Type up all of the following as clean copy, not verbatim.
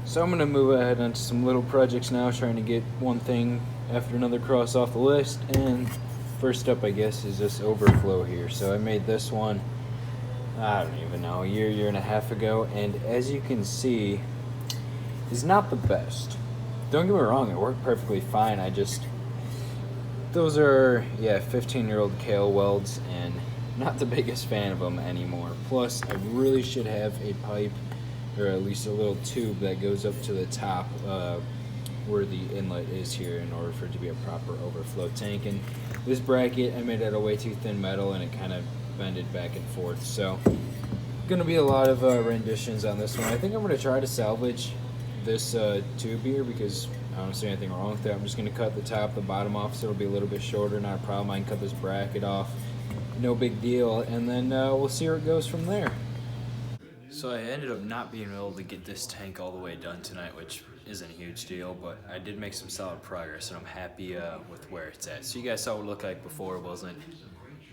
So I'm gonna move ahead onto some little projects now, trying to get one thing after another cross off the list. And first up, I guess, is this Overflow here. So I made this one, I don't even know, a year and a half ago, and as you can see, it's not the best. Don't get me wrong, it worked perfectly fine. Those are, 15-year-old Kale welds, and not the biggest fan of them anymore. Plus, I really should have a pipe, or at least a little tube that goes up to the top where the inlet is here in order for it to be a proper overflow tank. And this bracket, I made out of way too thin metal, and it kind of bended back and forth. So, gonna be a lot of renditions on this one. I think I'm gonna try to salvage this tube here because I don't see anything wrong with it. I'm just gonna cut the top, the bottom off, so it'll be a little bit shorter, not a problem. I can cut this bracket off, no big deal, and then we'll see where it goes from there. So I ended up not being able to get this tank all the way done tonight, which isn't a huge deal, but I did make some solid progress, and I'm happy with where it's at. So you guys saw what it looked like before. It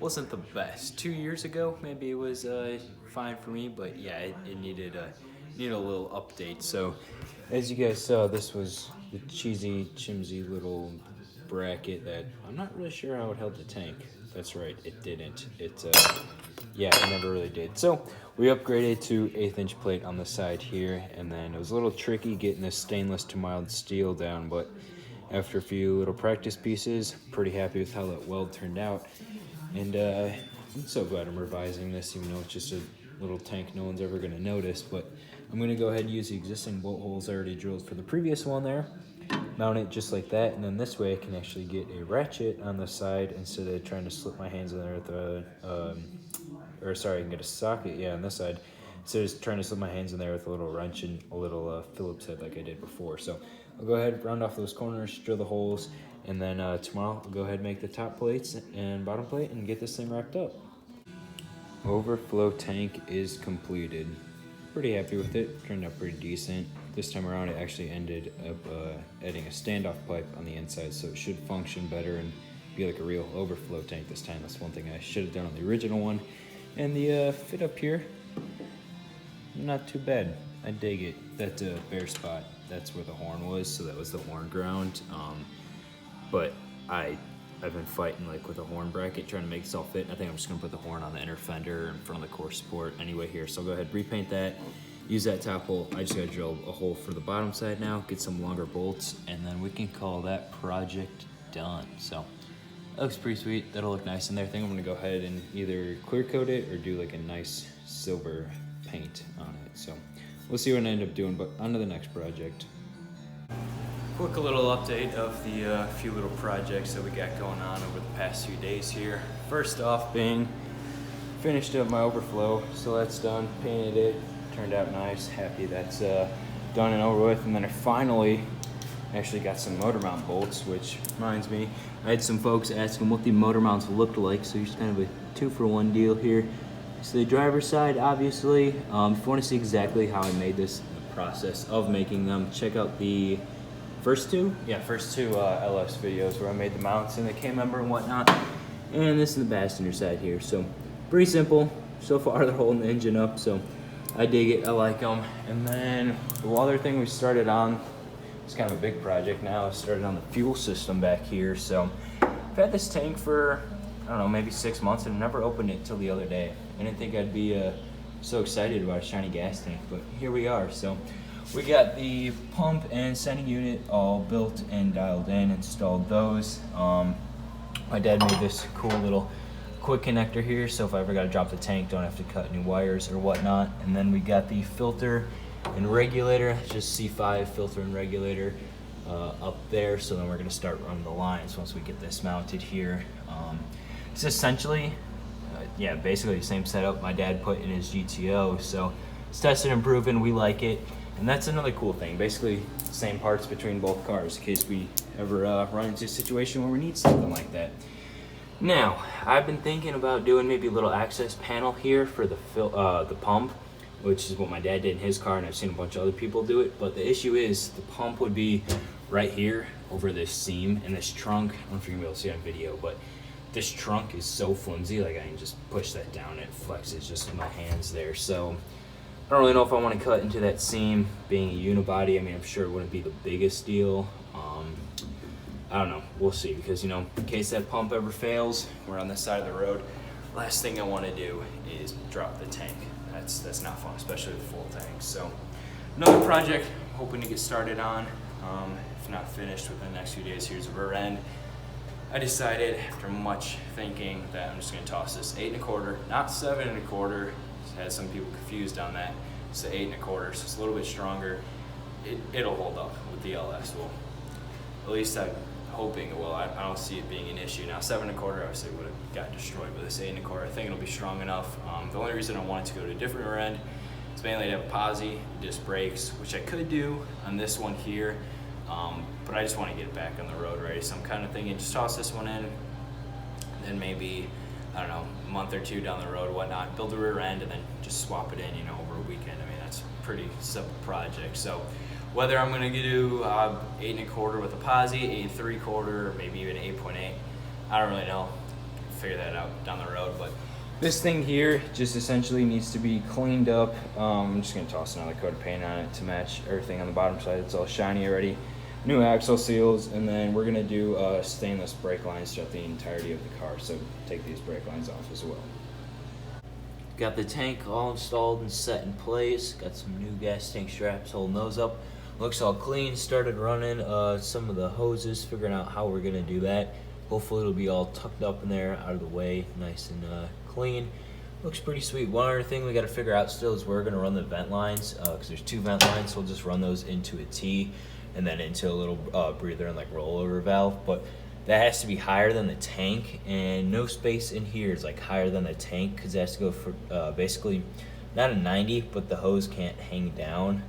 wasn't the best. 2 years ago, maybe it was fine for me, but yeah, it needed a little update. So as you guys saw, this was the cheesy, chimsy little bracket that I'm not really sure how it held the tank. That's right, it didn't. It never really did. So we upgraded to 1/8" plate on the side here, and then it was a little tricky getting this stainless to mild steel down, but after a few little practice pieces, pretty happy with how that weld turned out. And I'm so glad I'm revising this, even though it's just a little tank no one's ever gonna notice. But I'm gonna go ahead and use the existing bolt holes I already drilled for the previous one there, mount it just like that, and then this way I can actually get a ratchet on the side instead of trying to slip my hands in there with I can get a socket, on this side, instead of trying to slip my hands in there with a little wrench and a little Phillips head like I did before. So I'll go ahead, round off those corners, drill the holes, and then tomorrow I'll go ahead and make the top plates and bottom plate and get this thing wrapped up. Overflow tank is completed. Pretty happy with it, turned out pretty decent. This time around it actually ended up adding a standoff pipe on the inside, so it should function better and be like a real overflow tank this time. That's one thing I should have done on the original one. And the fit up here, not too bad. I dig it. That bare spot, that's where the horn was, so that was the horn ground. But I've been fighting like with a horn bracket, trying to make this all fit. I think I'm just gonna put the horn on the inner fender in front of the core support anyway here. So I'll go ahead and repaint that, use that top hole. I just gotta drill a hole for the bottom side now, get some longer bolts, and then we can call that project done. So that looks pretty sweet. That'll look nice in there. I think I'm gonna go ahead and either clear coat it or do like a nice silver paint on it. So we'll see what I end up doing, but on to the next project. Quick little update of the few little projects that we got going on over the past few days here. First off being, finished up my overflow, so that's done, painted it, turned out nice, happy that's done and over with. And then I finally actually got some motor mount bolts, which reminds me, I had some folks asking what the motor mounts looked like, so it's kind of a 2-for-1 deal here. So the driver's side, obviously, if you want to see exactly how I made this, the process of making them, check out the first two LS videos where I made the mounts and the cam member and whatnot. And this is the passenger side here. So pretty simple. So far they're holding the engine up, so I dig it, I like them. And then the other thing we started on, it's kind of a big project now, I started on the fuel system back here. So I've had this tank for, I don't know, maybe 6 months, and I never opened it till the other day. I didn't think I'd be so excited about a shiny gas tank, but here we are. So we got the pump and sending unit all built and dialed in, installed those. My dad made this cool little quick connector here, so if I ever got to drop the tank, don't have to cut new wires or whatnot. And then we got the filter and regulator, just C5 filter and regulator up there. So then we're going to start running the lines once we get this mounted here. It's essentially, basically the same setup my dad put in his GTO. So it's tested and proven, we like it. And that's another cool thing. Basically, same parts between both cars in case we ever run into a situation where we need something like that. Now, I've been thinking about doing maybe a little access panel here for the pump, which is what my dad did in his car, and I've seen a bunch of other people do it. But the issue is the pump would be right here over this seam, and this trunk, I don't know if you're gonna be able to see it on video, but this trunk is so flimsy, like I can just push that down, it flexes just with my hands there. So I don't really know if I want to cut into that seam being a unibody. I mean, I'm sure it wouldn't be the biggest deal. I don't know, we'll see, because you know, in case that pump ever fails, we're on this side of the road. Last thing I want to do is drop the tank. That's not fun, especially with full tanks. So another project I'm hoping to get started on, if not finished within the next few days. Here's the rear end. I decided after much thinking that I'm just going to toss this 8 1/4, not 7 1/4. Had some people confused on that. It's the 8 1/4, so it's a little bit stronger. It'll hold up with the LS. Well, at least I'm hoping it will. I don't see it being an issue. Now 7 1/4 obviously would have got destroyed, but this 8 1/4 I think it'll be strong enough. The only reason I wanted to go to a different rear end is mainly to have a posi, disc brakes, which I could do on this one here, but I just want to get it back on the road ready. So I'm kind of thinking just toss this one in, then maybe, I don't know, a month or two down the road, whatnot, build a rear end and then just swap it in, you know, over a weekend. I mean, that's a pretty simple project. So whether I'm gonna do 8 1/4 with a posi, 8 3/4, or maybe even 8.8, I don't really know. Figure that out down the road. But this thing here just essentially needs to be cleaned up. I'm just gonna toss another coat of paint on it to match everything on the bottom side. It's all shiny already. New axle seals, and then we're gonna do stainless brake lines throughout the entirety of the car. So take these brake lines off as well. Got the tank all installed and set in place. Got some new gas tank straps holding those up. Looks all clean. Started running some of the hoses, figuring out how we're gonna do that. Hopefully it'll be all tucked up in there, out of the way, nice and clean. Looks pretty sweet. One other thing we gotta figure out still is where we're gonna run the vent lines, because there's 2 vent lines, so we'll just run those into a T and then into a little breather and like rollover valve. But that has to be higher than the tank, and no space in here is like higher than the tank, because it has to go for basically not a 90, but the hose can't hang down.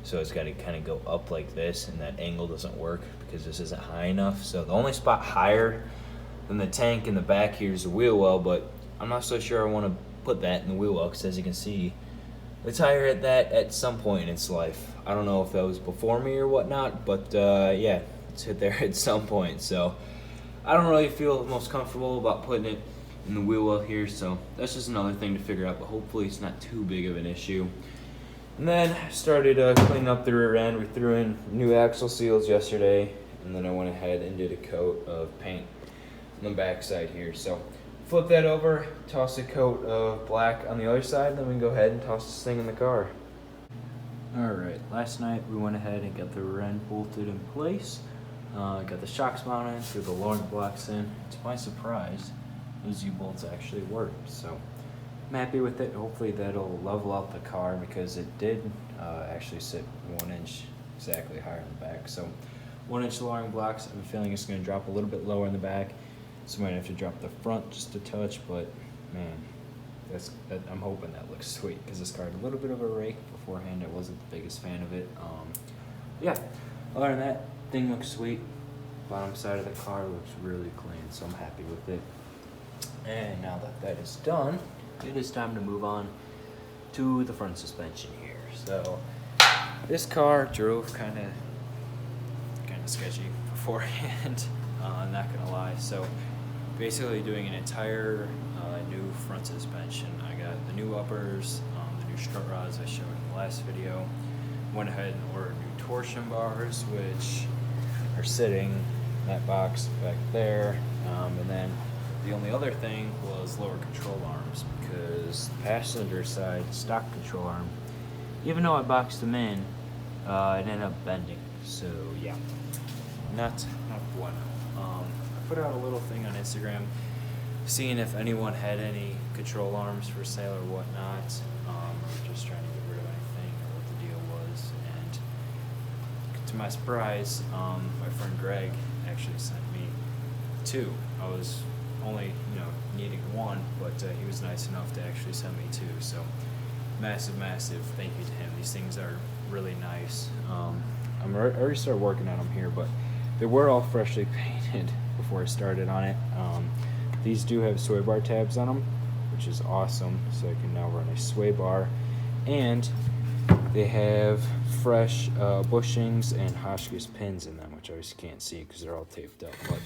So it's got to kind of go up like this, and that angle doesn't work because this isn't high enough. So the only spot higher than the tank in the back here is the wheel well, but I'm not so sure I want to put that in the wheel well, because as you can see, the tire hit that at some point in its life. I don't know if that was before me or whatnot, but yeah, it's hit there at some point. So I don't really feel most comfortable about putting it in the wheel well here, so that's just another thing to figure out, but hopefully it's not too big of an issue. And then started cleaning up the rear end. We threw in new axle seals yesterday, and then I went ahead and did a coat of paint on the back side here. So flip that over, toss a coat of black on the other side, then we can go ahead and toss this thing in the car. Alright, last night we went ahead and got the rear end bolted in place. Got the shocks mounted, threw the lowering blocks in. To my surprise, those U-bolts actually worked. So I'm happy with it. Hopefully that'll level out the car, because it did actually sit 1 inch exactly higher in the back. So 1 inch lowering blocks. I have a feeling it's going to drop a little bit lower in the back, so I might have to drop the front just a touch. But man, I'm hoping that looks sweet, because this car had a little bit of a rake beforehand. I wasn't the biggest fan of it. Yeah, other than that, thing looks sweet. Bottom side of the car looks really clean, so I'm happy with it. And now that that is done, it is time to move on to the front suspension here. So this car drove kind of sketchy beforehand. I'm not gonna lie. So basically doing an entire new front suspension. I got the new uppers, the new strut rods I showed in the last video. Went ahead and ordered new torsion bars, which are sitting in that box back there. And then the only other thing was lower control arms, because the passenger side stock control arm, even though I boxed them in, it ended up bending. So yeah, not bueno. I put out a little thing on Instagram seeing if anyone had any control arms for sale or whatnot, just trying to get rid of anything or what the deal was. And to my surprise, my friend Greg actually sent me 2. I was only needing 1, but he was nice enough to actually send me 2. So massive thank you to him. These things are really nice. I already started working on them here, but they were all freshly painted before I started on it. These do have sway bar tabs on them, which is awesome, so I can now run a sway bar. And they have fresh bushings and Hotchkiss pins in them, which I just can't see because they're all taped up, but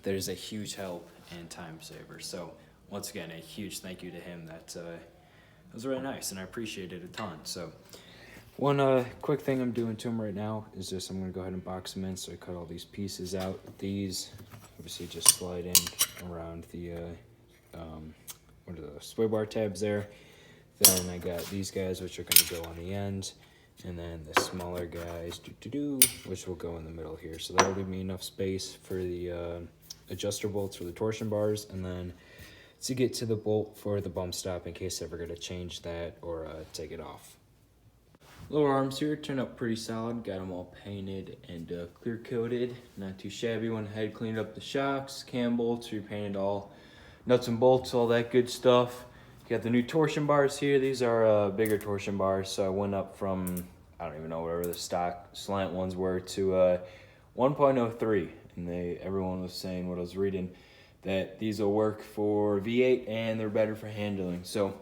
there's a huge help and time saver. So once again, a huge thank you to him that It was really nice, and I appreciate it a ton. So one quick thing I'm doing to them right now is just I'm going to go ahead and box them in. So I cut all these pieces out. These obviously just slide in around the what are those, sway bar tabs there. Then I got these guys, which are going to go on the end, and then the smaller guys, which will go in the middle here. So that'll leave me enough space for the adjuster bolts for the torsion bars, and then to get to the bolt for the bump stop in case I ever got to change that or take it off. Lower arms here turned out pretty solid. Got them all painted and clear coated. Not too shabby. Went ahead, cleaned up the shocks, cam bolts, repainted all nuts and bolts, all that good stuff. Got the new torsion bars here. These are bigger torsion bars, so I went up from, I don't even know, whatever the stock slant ones were, to 1.03. And everyone was saying, what I was reading, that these will work for V8 and they're better for handling. So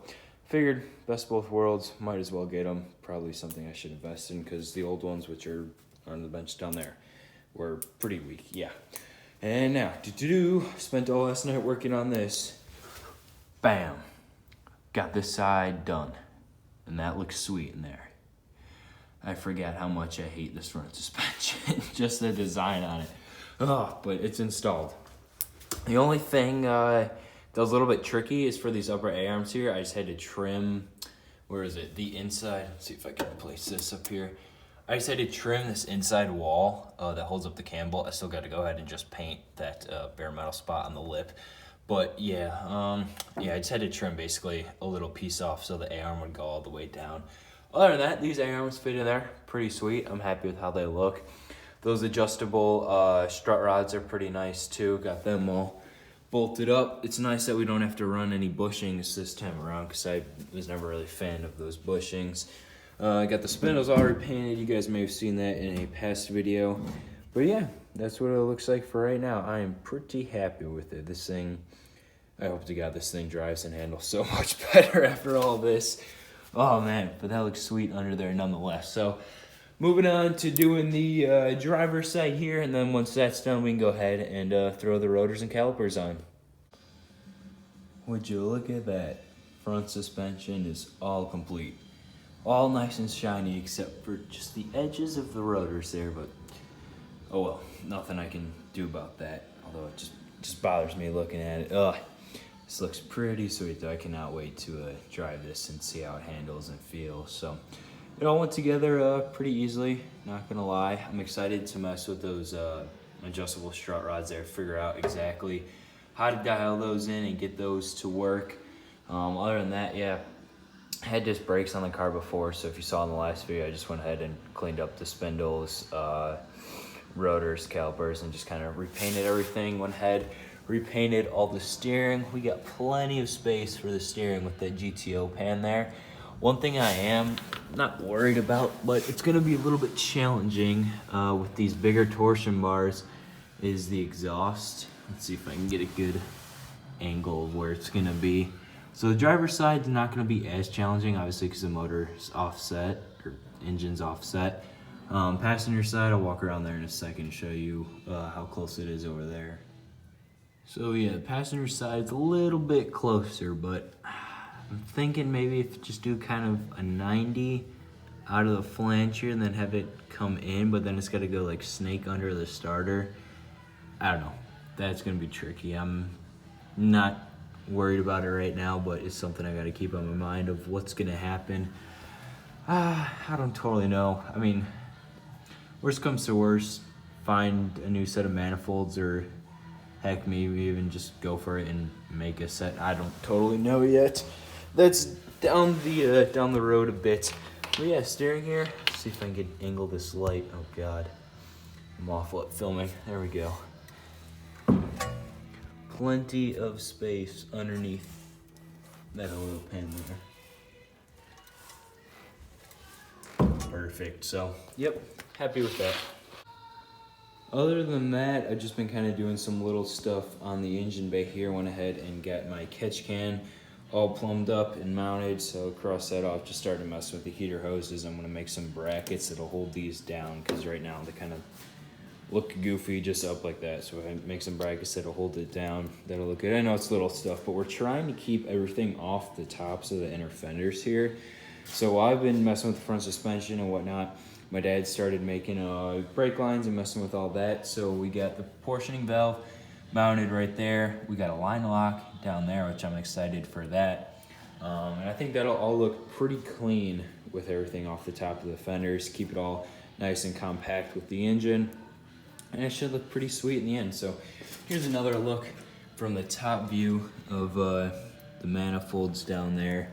figured best of both worlds, might as well get them. Probably something I should invest in because the old ones, which are on the bench down there, were pretty weak. Yeah. And now, spent all last night working on this. Bam. Got this side done. And that looks sweet in there. I forgot how much I hate this front suspension. Just the design on it. Oh, but it's installed. The only thing that was a little bit tricky is for these upper A-arms here. I just had to trim, where is it? The inside. Let's see if I can place this up here. I just had to trim this inside wall that holds up the cam bolt. I still got to go ahead and just paint that bare metal spot on the lip. But yeah, I just had to trim basically a little piece off so the A-arm would go all the way down. Other than that, these A-arms fit in there pretty sweet. I'm happy with how they look. Those adjustable strut rods are pretty nice too. Got them all bolted up. It's nice that we don't have to run any bushings this time around because I was never really a fan of those bushings. I got the spindles already painted. You guys may have seen that in a past video. But yeah, that's what it looks like for right now. I am pretty happy with it. This thing, I hope to God this thing drives and handles so much better after all this. Oh man, but that looks sweet under there nonetheless. So moving on to doing the driver's side here, and then once that's done, we can go ahead and throw the rotors and calipers on. Would you look at that? Front suspension is all complete. All nice and shiny except for just the edges of the rotors there, but oh well, nothing I can do about that. Although it just bothers me looking at it. Ugh, this looks pretty sweet though. I cannot wait to drive this and see how it handles and feels. So it all went together pretty easily, not gonna lie. I'm excited to mess with those adjustable strut rods there, figure out exactly how to dial those in and get those to work. Other than that, yeah, I had disc brakes on the car before, so if you saw in the last video, I just went ahead and cleaned up the spindles, rotors, calipers, and just kind of repainted everything. Went ahead, repainted all the steering. We got plenty of space for the steering with that GTO pan there. One thing I am not worried about, but it's gonna be a little bit challenging with these bigger torsion bars, is the exhaust. Let's see if I can get a good angle of where it's gonna be. So the driver's side is not gonna be as challenging, obviously, because the motor's offset, or engine's offset. Passenger side, I'll walk around there in a second and show you how close it is over there. So yeah, the passenger side's a little bit closer, but I'm thinking maybe if just do kind of a 90 out of the flange here and then have it come in, but then it's gotta go like snake under the starter. I don't know, that's gonna be tricky. I'm not worried about it right now, but it's something I gotta keep on my mind of what's gonna happen. I don't totally know. I mean, worst comes to worst, find a new set of manifolds, or heck, maybe even just go for it and make a set. I don't totally know yet. That's down the road a bit. But yeah, steering here. Let's see if I can angle this light. Oh God, I'm awful at filming. There we go. Plenty of space underneath that oil pan there. Perfect. So, yep, happy with that. Other than that, I've just been kind of doing some little stuff on the engine bay here. Went ahead and got my catch can all plumbed up and mounted. So cross that off, just started to mess with the heater hoses. I'm gonna make some brackets that'll hold these down, because right now they kind of look goofy just up like that. So I make some brackets that'll hold it down. That'll look good. I know it's little stuff, but we're trying to keep everything off the tops of the inner fenders here. So while I've been messing with the front suspension and whatnot, my dad started making brake lines and messing with all that. So we got the portioning valve mounted right there. We got a line lock down there, which I'm excited for that. And I think that'll all look pretty clean with everything off the top of the fenders. Keep it all nice and compact with the engine. And it should look pretty sweet in the end. So here's another look from the top view of the manifolds down there.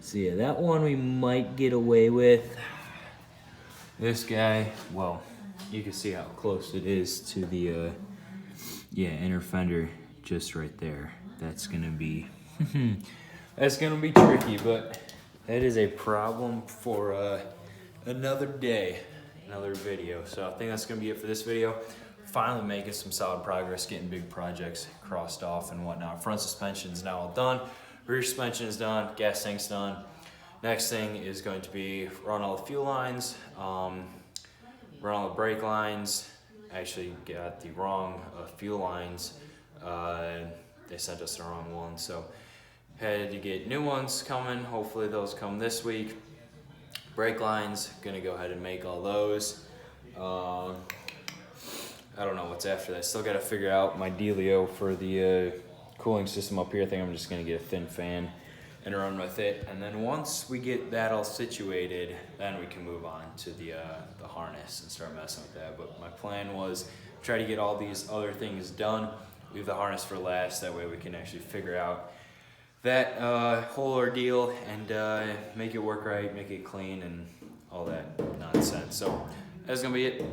So yeah, that one we might get away with. This guy, well, you can see how close it is to the inner fender just right there. That's gonna be that's gonna be tricky, but that is a problem for another day, another video. So I think that's gonna be it for this video. Finally making some solid progress, getting big projects crossed off and whatnot. Front suspension is now all done. Rear suspension is done. Gas tank's done. Next thing is going to be run all the fuel lines, run all the brake lines. Actually got the wrong fuel lines. They sent us the wrong ones, so had to get new ones coming. Hopefully those come this week. Brake lines, gonna go ahead and make all those. I don't know what's after that. Still gotta figure out my dealio for the cooling system up here. I think I'm just gonna get a thin fan and run with it. And then once we get that all situated, then we can move on to the harness and start messing with that. But my plan was try to get all these other things done, leave the harness for last. That way we can actually figure out that whole ordeal and make it work right, make it clean and all that nonsense. So that's gonna be it.